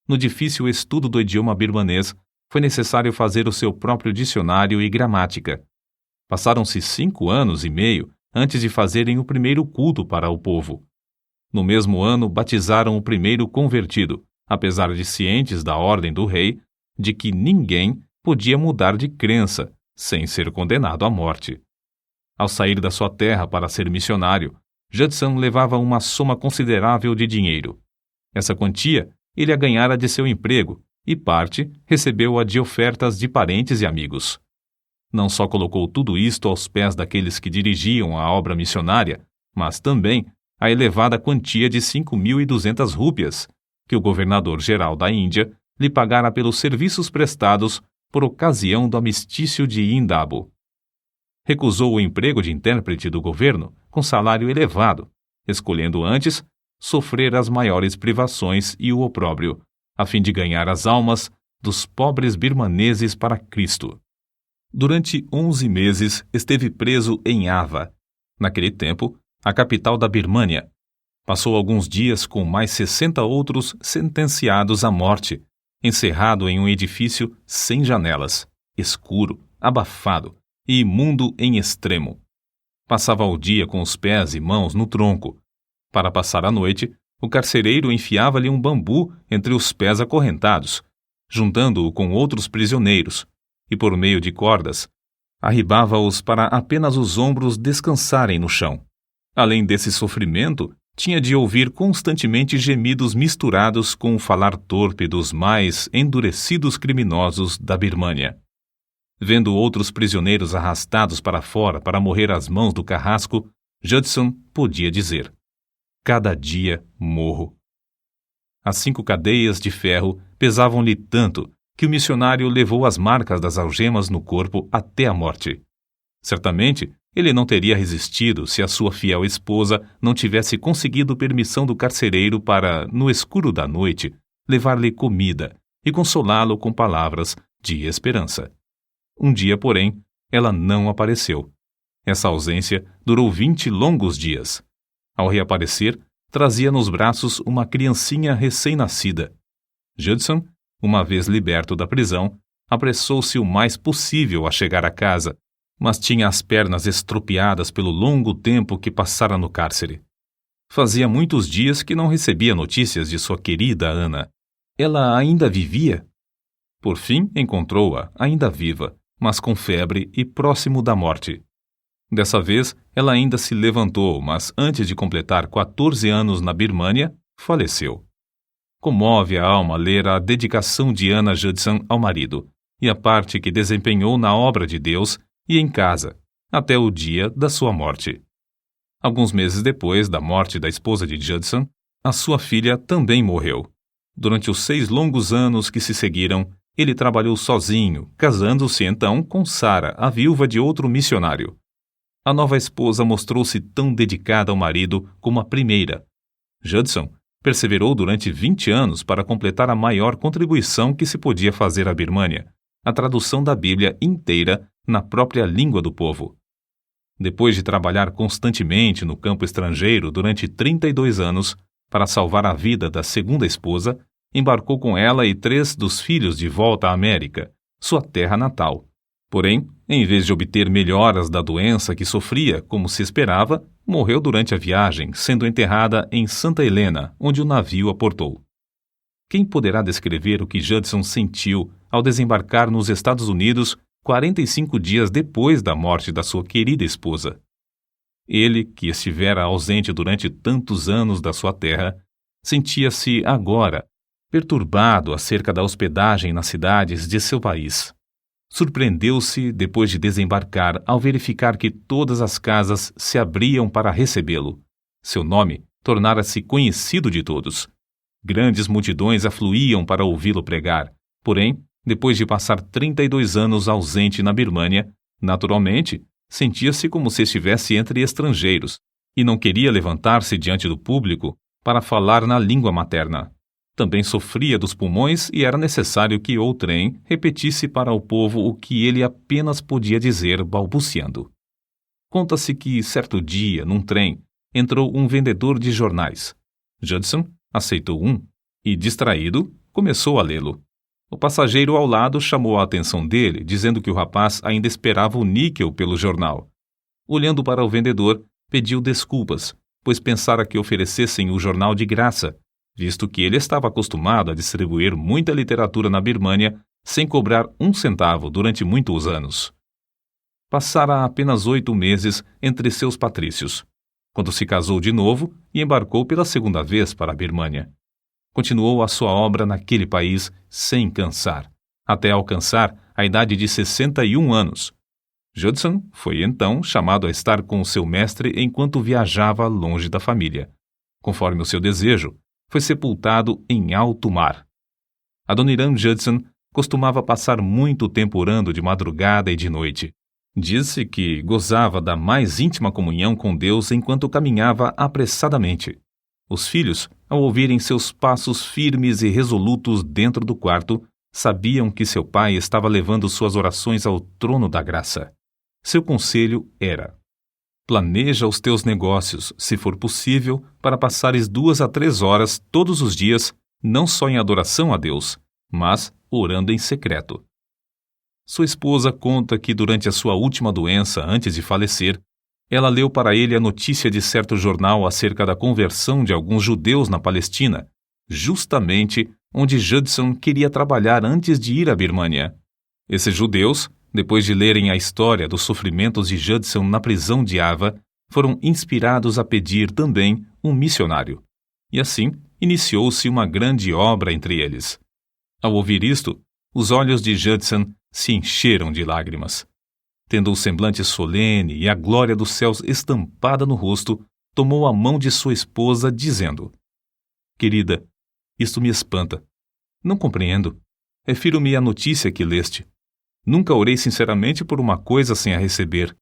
no difícil estudo do idioma birmanês, foi necessário fazer o seu próprio dicionário e gramática. Passaram-se 5 anos e meio antes de fazerem o primeiro culto para o povo. No mesmo ano, batizaram o primeiro convertido, apesar de cientes da ordem do rei de que ninguém podia mudar de crença sem ser condenado à morte. Ao sair da sua terra para ser missionário, Judson levava uma soma considerável de dinheiro. Essa quantia ele a ganhara de seu emprego e parte recebeu-a de ofertas de parentes e amigos. Não só colocou tudo isto aos pés daqueles que dirigiam a obra missionária, mas também a elevada quantia de 5.200 rúpias, que o governador-geral da Índia lhe pagara pelos serviços prestados por ocasião do amistício de Indabo. Recusou o emprego de intérprete do governo com salário elevado, escolhendo antes sofrer as maiores privações e o opróbrio, a fim de ganhar as almas dos pobres birmaneses para Cristo. Durante 11 meses esteve preso em Ava, naquele tempo, a capital da Birmânia. Passou alguns dias com mais 60 outros sentenciados à morte, encerrado em um edifício sem janelas, escuro, abafado e imundo em extremo. Passava o dia com os pés e mãos no tronco. Para passar a noite, o carcereiro enfiava-lhe um bambu entre os pés acorrentados, juntando-o com outros prisioneiros, e por meio de cordas, arribava-os para apenas os ombros descansarem no chão. Além desse sofrimento, tinha de ouvir constantemente gemidos misturados com o falar torpe dos mais endurecidos criminosos da Birmânia. Vendo outros prisioneiros arrastados para fora para morrer às mãos do carrasco, Judson podia dizer: cada dia morro. As 5 cadeias de ferro pesavam-lhe tanto que o missionário levou as marcas das algemas no corpo até a morte. Certamente, ele não teria resistido se a sua fiel esposa não tivesse conseguido permissão do carcereiro para, no escuro da noite, levar-lhe comida e consolá-lo com palavras de esperança. Um dia, porém, ela não apareceu. Essa ausência durou 20 longos dias. Ao reaparecer, trazia nos braços uma criancinha recém-nascida. Judson, uma vez liberto da prisão, apressou-se o mais possível a chegar a casa, mas tinha as pernas estropiadas pelo longo tempo que passara no cárcere. Fazia muitos dias que não recebia notícias de sua querida Ana. Ela ainda vivia? Por fim, encontrou-a, ainda viva, mas com febre e próximo da morte. Dessa vez, ela ainda se levantou, mas antes de completar 14 anos na Birmânia, faleceu. Comove a alma ler a dedicação de Anna Judson ao marido e a parte que desempenhou na obra de Deus e em casa, até o dia da sua morte. Alguns meses depois da morte da esposa de Judson, a sua filha também morreu. Durante os 6 longos anos que se seguiram, ele trabalhou sozinho, casando-se então com Sarah, a viúva de outro missionário. A nova esposa mostrou-se tão dedicada ao marido como a primeira. Judson perseverou durante 20 anos para completar a maior contribuição que se podia fazer à Birmânia, a tradução da Bíblia inteira na própria língua do povo. Depois de trabalhar constantemente no campo estrangeiro durante 32 anos para salvar a vida da segunda esposa, embarcou com ela e 3 dos filhos de volta à América, sua terra natal. Porém, em vez de obter melhoras da doença que sofria, como se esperava, morreu durante a viagem, sendo enterrada em Santa Helena, onde o navio aportou. Quem poderá descrever o que Judson sentiu ao desembarcar nos Estados Unidos 45 dias depois da morte da sua querida esposa? Ele, que estivera ausente durante tantos anos da sua terra, sentia-se agora perturbado acerca da hospedagem nas cidades de seu país. Surpreendeu-se, depois de desembarcar, ao verificar que todas as casas se abriam para recebê-lo. Seu nome tornara-se conhecido de todos. Grandes multidões afluíam para ouvi-lo pregar. Porém, depois de passar 32 anos ausente na Birmânia, naturalmente, sentia-se como se estivesse entre estrangeiros e não queria levantar-se diante do público para falar na língua materna. Também sofria dos pulmões e era necessário que outrem repetisse para o povo o que ele apenas podia dizer balbuciando. Conta-se que, certo dia, num trem, entrou um vendedor de jornais. Judson aceitou um e, distraído, começou a lê-lo. O passageiro ao lado chamou a atenção dele, dizendo que o rapaz ainda esperava o níquel pelo jornal. Olhando para o vendedor, pediu desculpas, pois pensara que oferecessem o jornal de graça, visto que ele estava acostumado a distribuir muita literatura na Birmânia sem cobrar 1 centavo durante muitos anos. Passara apenas 8 meses entre seus patrícios, quando se casou de novo e embarcou pela segunda vez para a Birmânia. Continuou a sua obra naquele país sem cansar, até alcançar a idade de 61 anos. Judson foi então chamado a estar com seu mestre enquanto viajava longe da família. Conforme o seu desejo, foi sepultado em alto mar. Adoniram Judson costumava passar muito tempo orando de madrugada e de noite. Disse que gozava da mais íntima comunhão com Deus enquanto caminhava apressadamente. Os filhos, ao ouvirem seus passos firmes e resolutos dentro do quarto, sabiam que seu pai estava levando suas orações ao trono da graça. Seu conselho era: planeja os teus negócios, se for possível, para passares 2 a 3 horas todos os dias, não só em adoração a Deus, mas orando em secreto. Sua esposa conta que durante a sua última doença, antes de falecer, ela leu para ele a notícia de certo jornal acerca da conversão de alguns judeus na Palestina, justamente onde Judson queria trabalhar antes de ir à Birmânia. Esses judeus, depois de lerem a história dos sofrimentos de Judson na prisão de Ava, foram inspirados a pedir também um missionário. E assim, iniciou-se uma grande obra entre eles. Ao ouvir isto, os olhos de Judson se encheram de lágrimas. Tendo um semblante solene e a glória dos céus estampada no rosto, tomou a mão de sua esposa, dizendo: Querida, isto me espanta. Não compreendo. Refiro-me à notícia que leste. Nunca orei sinceramente por uma coisa sem a receber.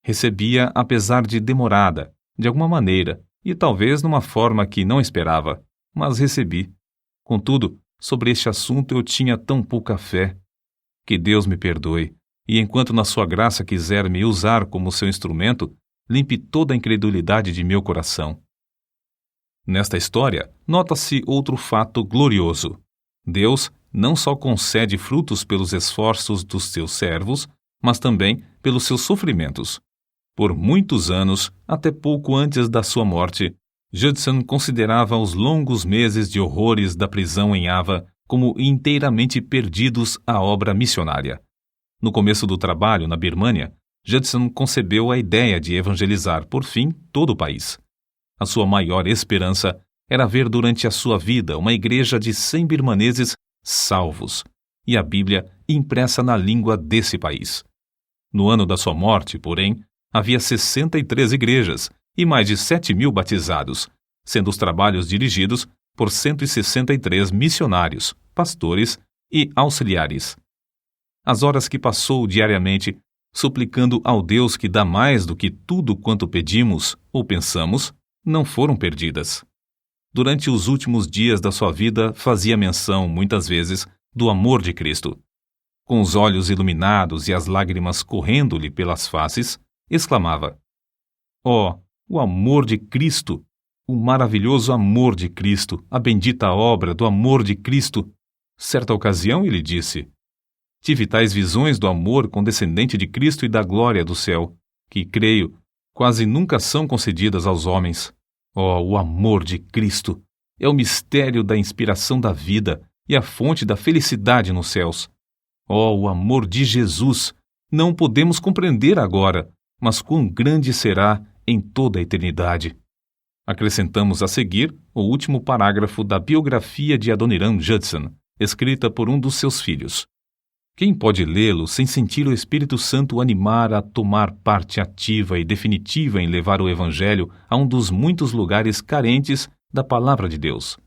Recebia apesar de demorada, de alguma maneira, e talvez numa forma que não esperava, mas recebi. Contudo, sobre este assunto eu tinha tão pouca fé. Que Deus me perdoe, e enquanto na sua graça quiser me usar como seu instrumento, limpe toda a incredulidade de meu coração. Nesta história, nota-se outro fato glorioso. Deus não só concede frutos pelos esforços dos seus servos, mas também pelos seus sofrimentos. Por muitos anos, até pouco antes da sua morte, Judson considerava os longos meses de horrores da prisão em Ava como inteiramente perdidos à obra missionária. No começo do trabalho na Birmânia, Judson concebeu a ideia de evangelizar, por fim, todo o país. A sua maior esperança era ver durante a sua vida uma igreja de 100 birmaneses salvos, e a Bíblia impressa na língua desse país. No ano da sua morte, porém, havia 63 igrejas e mais de 7.000 batizados, sendo os trabalhos dirigidos por 163 missionários, pastores e auxiliares. As horas que passou diariamente suplicando ao Deus que dá mais do que tudo quanto pedimos ou pensamos, não foram perdidas. Durante os últimos dias da sua vida, fazia menção, muitas vezes, do amor de Cristo. Com os olhos iluminados e as lágrimas correndo-lhe pelas faces, exclamava: Oh, o amor de Cristo! O maravilhoso amor de Cristo! A bendita obra do amor de Cristo! Certa ocasião ele disse: Tive tais visões do amor condescendente de Cristo e da glória do céu, que, creio, quase nunca são concedidas aos homens. Oh, o amor de Cristo! É o mistério da inspiração da vida e a fonte da felicidade nos céus. Oh, o amor de Jesus! Não o podemos compreender agora, mas quão grande será em toda a eternidade. Acrescentamos a seguir o último parágrafo da biografia de Adoniram Judson, escrita por um dos seus filhos. Quem pode lê-lo sem sentir o Espírito Santo o animar a tomar parte ativa e definitiva em levar o Evangelho a um dos muitos lugares carentes da Palavra de Deus?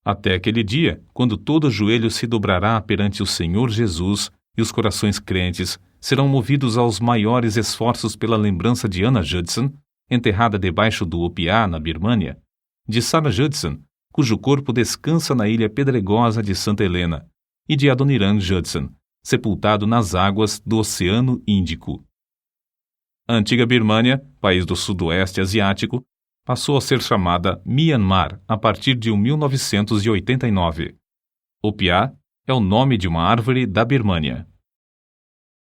Até aquele dia, quando todo joelho se dobrará perante o Senhor Jesus e os corações crentes serão movidos aos maiores esforços pela lembrança de Anna Judson, enterrada debaixo do Opiá, na Birmânia, de Sarah Judson, cujo corpo descansa na ilha pedregosa de Santa Helena, e de Adoniram Judson, sepultado nas águas do Oceano Índico. A antiga Birmânia, país do sudoeste asiático, passou a ser chamada Myanmar a partir de 1989. O piá é o nome de uma árvore da Birmânia.